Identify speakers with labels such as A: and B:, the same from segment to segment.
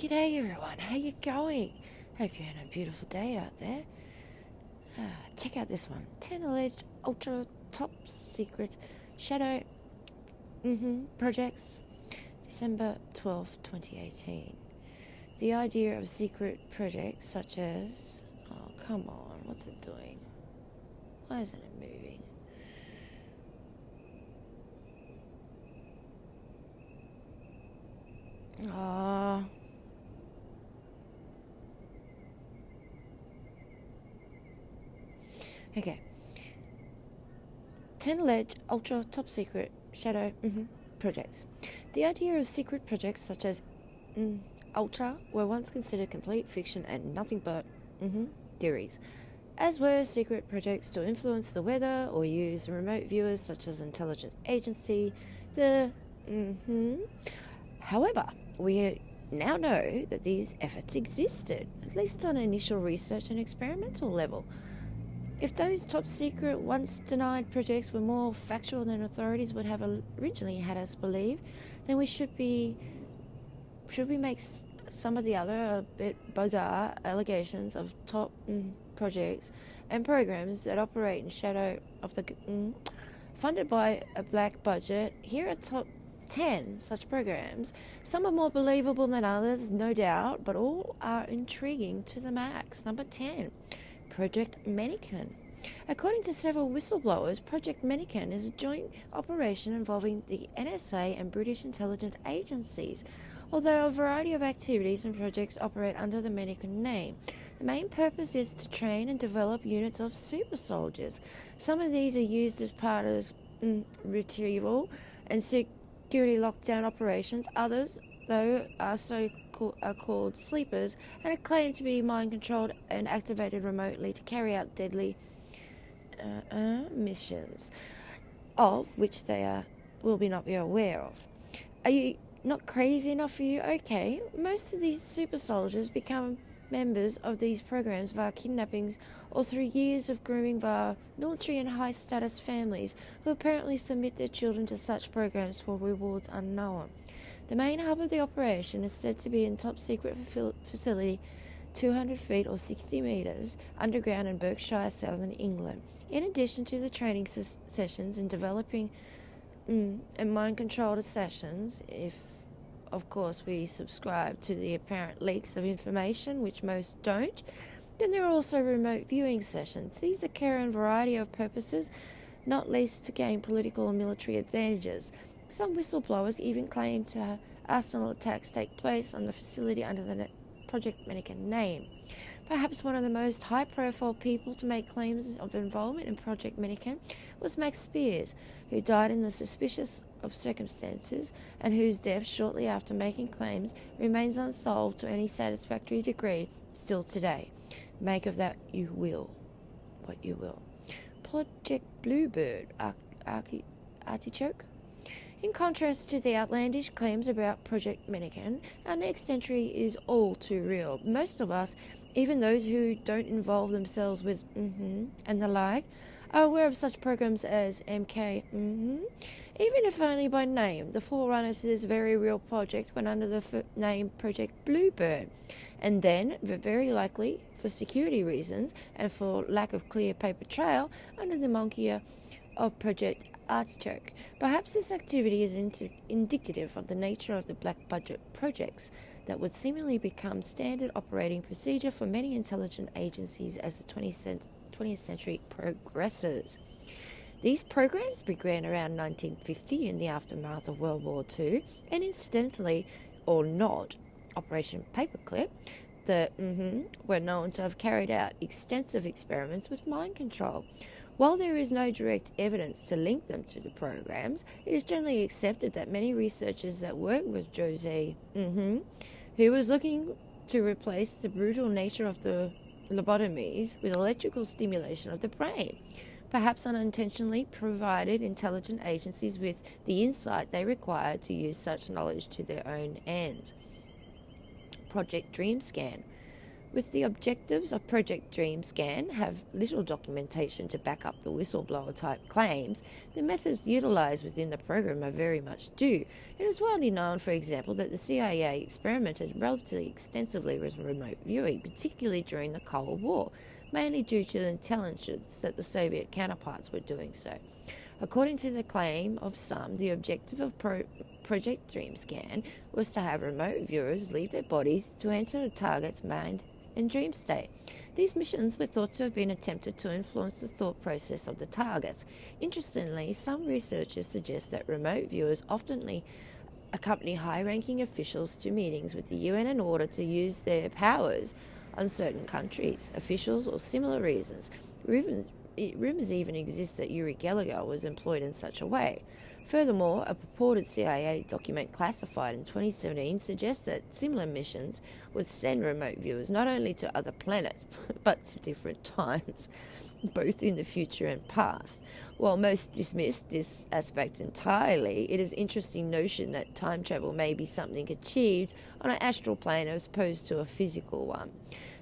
A: G'day everyone, how you going? Hope you're having a beautiful day out there. Check out this one. 10 alleged ultra top secret shadow projects, December 12th, 2018. The idea of secret projects such as... Oh, come on, what's it doing? Why isn't it moving? Okay. 10 alleged ultra top secret shadow projects. The idea of secret projects such as ultra were once considered complete fiction and nothing but theories, as were secret projects to influence the weather or use remote viewers such as intelligence agency. However, we now know that these efforts existed, at least on initial research and experimental level. If those top secret, once denied projects were more factual than authorities would have originally had us believe, then should we make some of the other a bit bizarre allegations of top projects and programs that operate in shadow of the funded by a black budget? Here are top 10 such programs. Some are more believable than others, no doubt, but all are intriguing to the max. Number 10. Project Mannequin. According to several whistleblowers, Project Mannequin is a joint operation involving the NSA and British intelligence agencies. Although a variety of activities and projects operate under the Mannequin name, the main purpose is to train and develop units of super soldiers. Some of these are used as part of retrieval and security lockdown operations. Others, though, are called sleepers and are claimed to be mind-controlled and activated remotely to carry out deadly missions, of which they will not be aware of. Are you not crazy enough for you? Okay, most of these super soldiers become members of these programs via kidnappings or through years of grooming via military and high-status families who apparently submit their children to such programs for rewards unknown. The main hub of the operation is said to be in top-secret facility 200 feet or 60 metres underground in Berkshire, southern England. In addition to the training sessions in developing and mind-controlled assassins, if, of course, we subscribe to the apparent leaks of information, which most don't, then there are also remote viewing sessions. These occur in a variety of purposes, not least to gain political and military advantages. Some whistleblowers even claim to arsenal attacks take place on the facility under the Project Mannequin name. Perhaps one of the most high-profile people to make claims of involvement in Project Mannequin was Max Spiers, who died in the suspicious of circumstances and whose death shortly after making claims remains unsolved to any satisfactory degree still today. Make of that what you will. Project Bluebird, artichoke. In contrast to the outlandish claims about Project Mannequin, our next entry is all too real. Most of us, even those who don't involve themselves with and the like, are aware of such programs as MK even if only by name. The forerunner to this very real project went under the name Project Bluebird, and then, very likely for security reasons and for lack of clear paper trail, under the moniker of Project Artichoke. Perhaps this activity is indicative of the nature of the black budget projects that would seemingly become standard operating procedure for many intelligence agencies as the 20th century progresses. These programs began around 1950 in the aftermath of World War II, and incidentally, or not, Operation Paperclip, were known to have carried out extensive experiments with mind control. While there is no direct evidence to link them to the programs, it is generally accepted that many researchers that worked with Jose, who was looking to replace the brutal nature of the lobotomies with electrical stimulation of the brain, perhaps unintentionally provided intelligence agencies with the insight they required to use such knowledge to their own ends. Project DreamScan. With the objectives of Project DreamScan have little documentation to back up the whistleblower-type claims, the methods utilised within the program are very much due. It is widely known, for example, that the CIA experimented relatively extensively with remote viewing, particularly during the Cold War, mainly due to the intelligence that the Soviet counterparts were doing so. According to the claim of some, the objective of Project DreamScan was to have remote viewers leave their bodies to enter a target's mind and dream state. These missions were thought to have been attempted to influence the thought process of the targets. Interestingly, some researchers suggest that remote viewers often accompany high-ranking officials to meetings with the UN in order to use their powers on certain countries, officials, or similar reasons. Rumours even exist that Uri Geller was employed in such a way. Furthermore, a purported CIA document classified in 2017 suggests that similar missions would send remote viewers not only to other planets, but to different times, both in the future and past. While most dismiss this aspect entirely, it is an interesting notion that time travel may be something achieved on an astral plane as opposed to a physical one.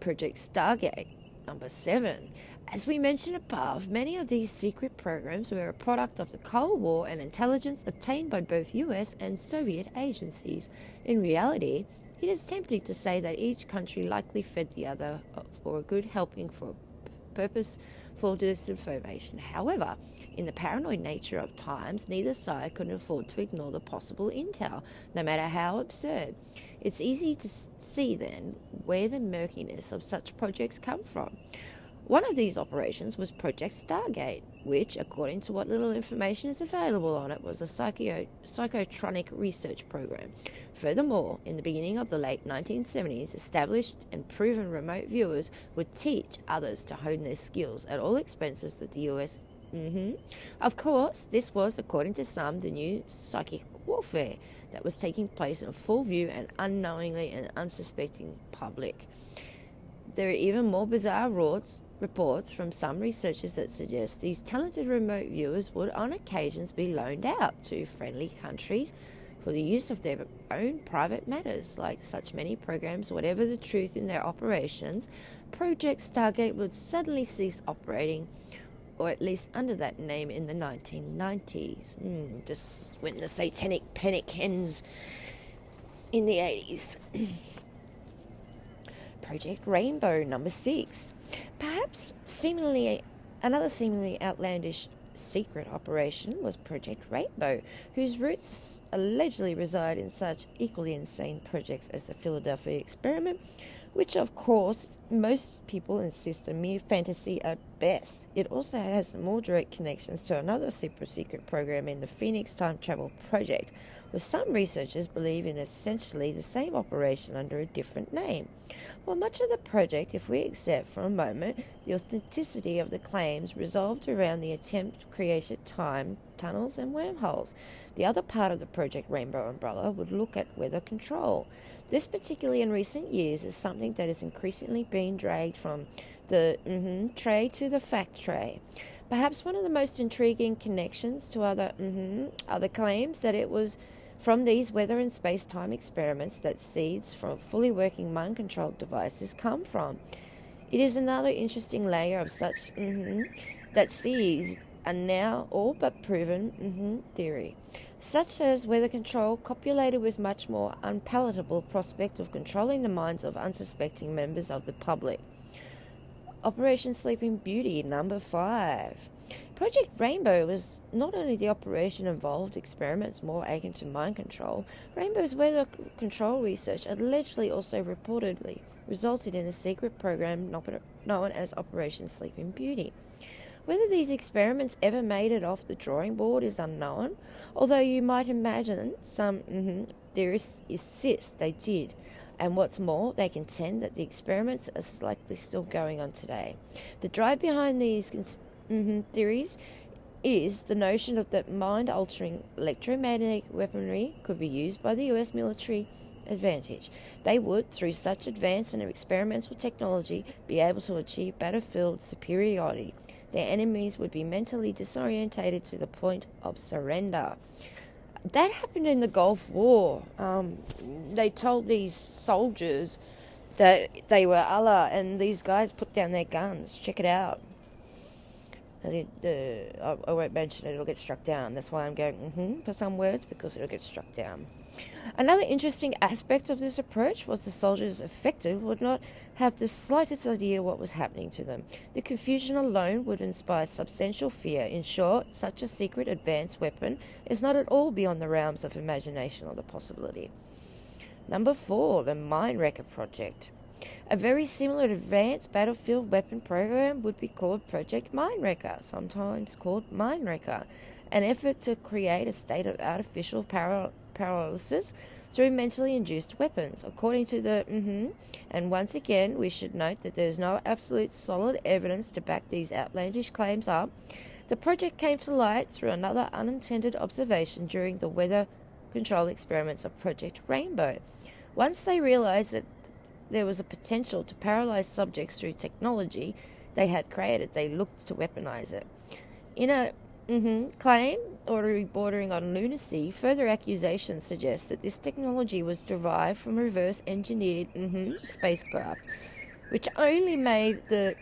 A: Project Stargate, number 7. As we mentioned above, many of these secret programs were a product of the Cold War and intelligence obtained by both US and Soviet agencies. In reality, it is tempting to say that each country likely fed the other for a good helping for purposeful disinformation. However, in the paranoid nature of times, neither side could afford to ignore the possible intel, no matter how absurd. It's easy to see, then, where the murkiness of such projects come from. One of these operations was Project Stargate, which, according to what little information is available on it, was a psychotronic research program. Furthermore, in the beginning of the late 1970s, established and proven remote viewers would teach others to hone their skills at all expenses of the US. Of course, this was, according to some, the new psychic warfare that was taking place in full view and unknowingly and unsuspecting public. There are even more bizarre reports from some researchers that suggest these talented remote viewers would on occasions be loaned out to friendly countries for the use of their own private matters. Like such many programs, whatever the truth in their operations, Project Stargate would suddenly cease operating, or at least under that name, in the 1990s. Just when the satanic panic ends in the 80s. Project Rainbow, number 6. Perhaps another seemingly outlandish secret operation was Project Rainbow, whose roots allegedly reside in such equally insane projects as the Philadelphia experiment, which of course most people insist are mere fantasy at best. It also has more direct connections to another super secret program in the Phoenix Time Travel Project, where some researchers believe in essentially the same operation under a different name. While much of the project, if we accept for a moment the authenticity of the claims, revolved around the attempt to create time tunnels and wormholes, the other part of the Project Rainbow umbrella would look at weather control. This, particularly in recent years, is something that is increasingly being dragged from the tray to the fact tray. Perhaps one of the most intriguing connections to other claims that it was from these weather and space-time experiments that seeds from fully working mind-controlled devices come from. It is another interesting layer of such that seeds are now all but proven theory, such as weather control copulated with much more unpalatable prospect of controlling the minds of unsuspecting members of the public. Operation Sleeping Beauty, number 5. Project Rainbow was not only the operation involved experiments more akin to mind control. Rainbow's weather control research allegedly also reportedly resulted in a secret program known as Operation Sleeping Beauty. Whether these experiments ever made it off the drawing board is unknown, although you might imagine some theorists insist they did. And what's more, they contend that the experiments are likely still going on today. The drive behind these theories is the notion of that mind-altering electromagnetic weaponry could be used by the US military advantage. They would, through such advanced and experimental technology, be able to achieve battlefield superiority. Their enemies would be mentally disorientated to the point of surrender. That happened in the Gulf War. They told these soldiers that they were Allah, and these guys put down their guns. Check it out. I won't mention it, it'll get struck down. That's why I'm going for some words, because it'll get struck down. Another interesting aspect of this approach was the soldiers affected would not have the slightest idea what was happening to them. The confusion alone would inspire substantial fear. In short, such a secret advanced weapon is not at all beyond the realms of imagination or the possibility. Number 4, the Mindwrecker Project. A very similar advanced battlefield weapon program would be called Project Mindwrecker, sometimes called Mindwrecker, an effort to create a state of artificial paralysis through mentally induced weapons. According to the and once again, we should note that there is no absolute solid evidence to back these outlandish claims up. The project came to light through another unintended observation during the weather control experiments of Project Rainbow. Once they realized that there was a potential to paralyze subjects through technology they had created, they looked to weaponize it. In a claim, or bordering on lunacy, further accusations suggest that this technology was derived from reverse-engineered spacecraft, which only made the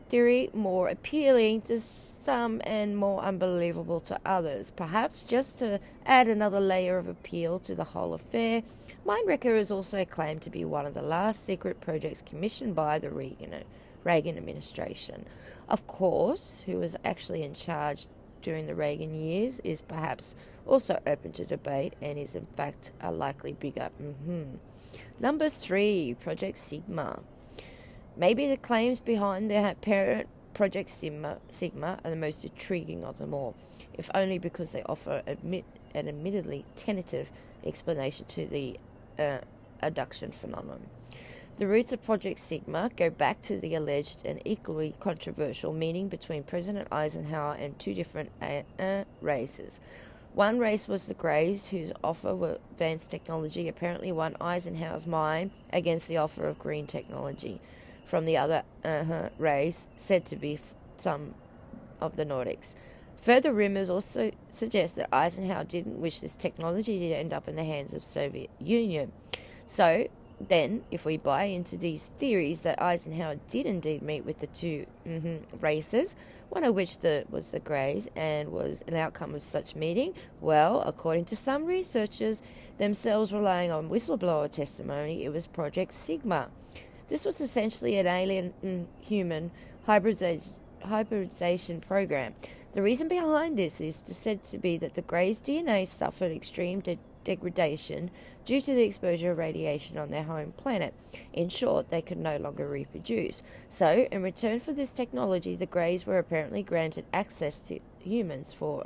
A: theory more appealing to some and more unbelievable to others. Perhaps just to add another layer of appeal to the whole affair, Mindwrecker is also claimed to be one of the last secret projects commissioned by the Reagan administration. Of course, who was actually in charge during the Reagan years is perhaps also open to debate and is in fact a likely bigger Number 3, Project Sigma. Maybe the claims behind their parent Project Sigma are the most intriguing of them all, if only because they offer an admittedly tentative explanation to the abduction phenomenon. The roots of Project Sigma go back to the alleged and equally controversial meeting between President Eisenhower and two different races. One race was the Greys, whose offer of advanced technology apparently won Eisenhower's mind against the offer of green technology from the other race, said to be some of the Nordics. Further rumors also suggest that Eisenhower didn't wish this technology to end up in the hands of Soviet Union. So then, if we buy into these theories that Eisenhower did indeed meet with the two races, one of which was the Greys, and was an outcome of such meeting, well, according to some researchers themselves relying on whistleblower testimony, it was Project Sigma. This was essentially an alien-human hybridization program. The reason behind this is said to be that the Greys' DNA suffered extreme degradation due to the exposure of radiation on their home planet. In short, they could no longer reproduce. So, in return for this technology, the Greys were apparently granted access to humans for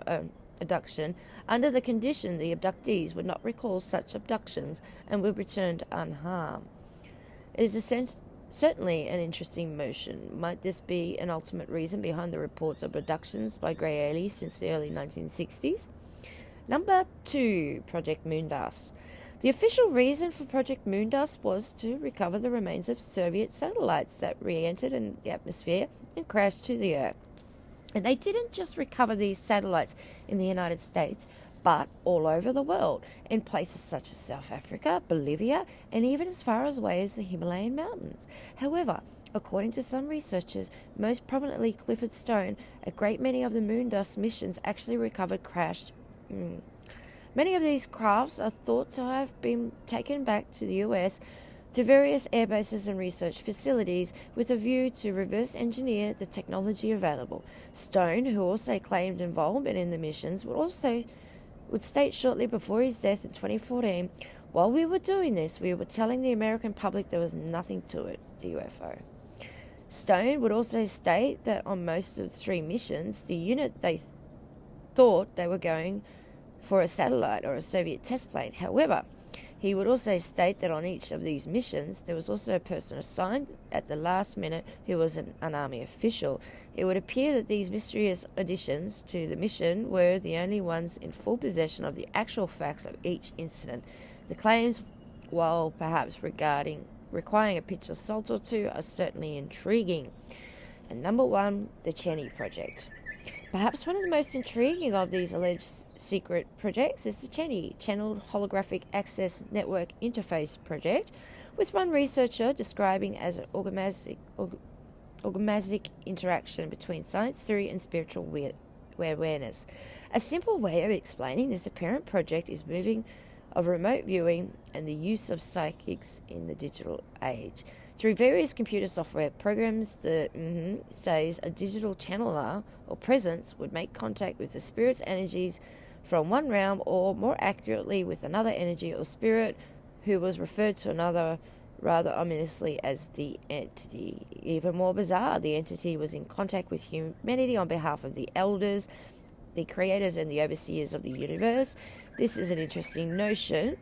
A: abduction, under the condition the abductees would not recall such abductions and would return unharmed. It is certainly an interesting motion. Might this be an ultimate reason behind the reports of abductions by grey aliens since the early 1960s? Number 2, Project Moondust. The official reason for Project Moondust was to recover the remains of Soviet satellites that re-entered in the atmosphere and crashed to the Earth. And they didn't just recover these satellites in the United States, but all over the world, in places such as South Africa, Bolivia, and even as far away as the Himalayan mountains. However, according to some researchers, most prominently Clifford Stone, a great many of the Moondust missions actually recovered crashed. Many of these crafts are thought to have been taken back to the US to various air bases and research facilities with a view to reverse engineer the technology available. Stone, who also claimed involvement in the missions, would state shortly before his death in 2014, while we were doing this, we were telling the American public there was nothing to it, the UFO. Stone would also state that on most of the 3 missions, the unit they thought they were going for a satellite or a Soviet test plane. However, he would also state that on each of these missions, there was also a person assigned at the last minute who was an Army official. It would appear that these mysterious additions to the mission were the only ones in full possession of the actual facts of each incident. The claims, while perhaps requiring a pinch of salt or two, are certainly intriguing. And number 1, the Cheney Project. Perhaps one of the most intriguing of these alleged secret projects is the Cheney, Channeled Holographic Access Network Interface Project, with one researcher describing as an orgasmic interaction between science theory and spiritual awareness. A simple way of explaining this apparent project is moving of remote viewing and the use of psychics in the digital age. Through various computer software programs, says a digital channeler or presence would make contact with the spirit's energies from one realm, or more accurately with another energy or spirit who was referred to another rather ominously as the entity. Even more bizarre, the entity was in contact with humanity on behalf of the elders, the creators and the overseers of the universe. This is an interesting notion,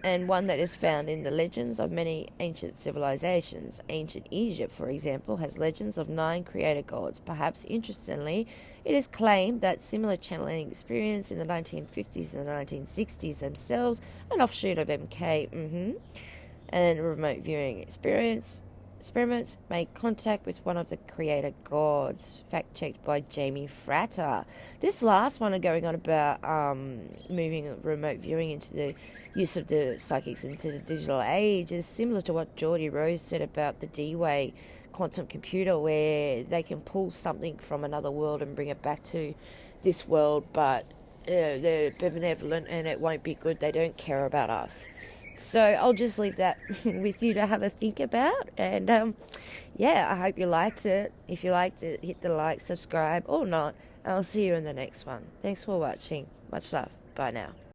A: and one that is found in the legends of many ancient civilizations. Ancient Egypt, for example, has legends of 9 creator gods. Perhaps interestingly, it is claimed that similar channeling experience in the 1950s and the 1960s themselves, an offshoot of MK, and remote viewing experiments made contact with one of the creator gods, fact-checked by Jamie Frater. This last one going on about moving remote viewing into the use of the psychics into the digital age is similar to what Geordie Rose said about the D-Way quantum computer, where they can pull something from another world and bring it back to this world, but they're benevolent and it won't be good. They don't care about us. So I'll just leave that with you to have a think about. And I hope you liked it. If you liked it, hit the like, subscribe, or not. I'll see you in the next one. Thanks for watching. Much love. Bye now.